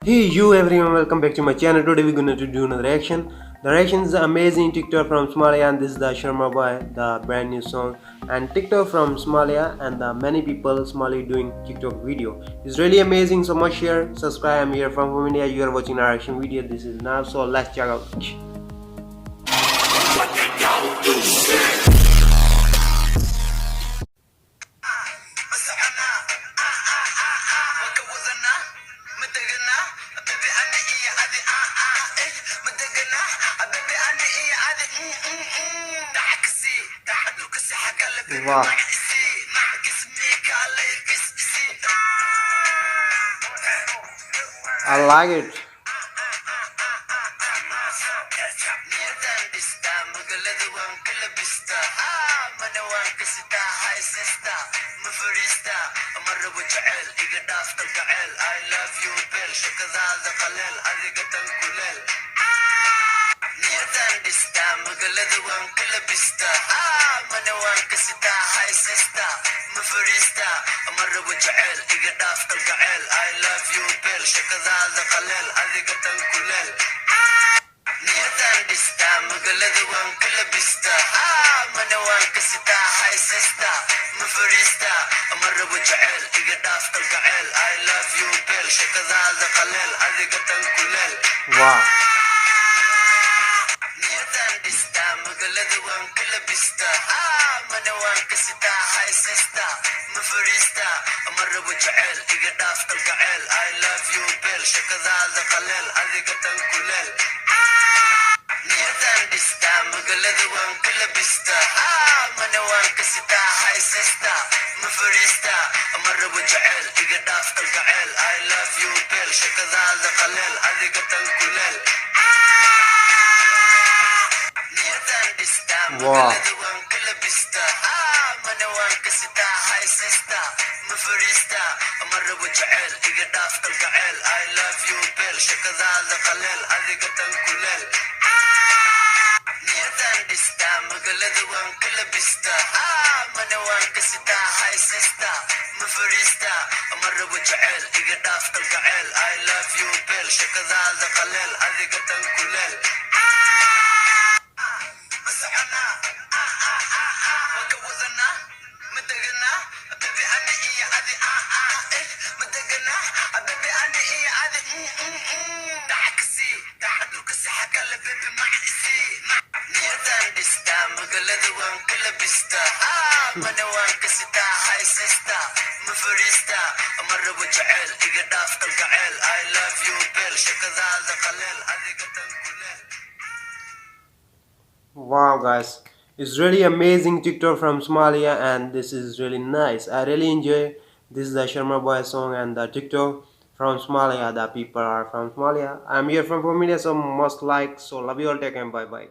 Hey you everyone, welcome back to my channel. Today we're gonna do another reaction. The reaction is the amazing TikTok from Somalia, and this is the Sharmo boy, the brand new song. And TikTok from Somalia and the many people Somali doing TikTok video. It's really amazing, so much share, subscribe. I'm here from India. You are watching our reaction video. This is now, so let's check out. Wow, I like it. Wow. Wow. Wow guys, it's really amazing TikTok from Somalia, and this is really nice. I really enjoy this is the Sharma boy song and the TikTok from Somalia. The people are from Somalia. I'm here from India, so must like. So love you all. Take care. Bye bye.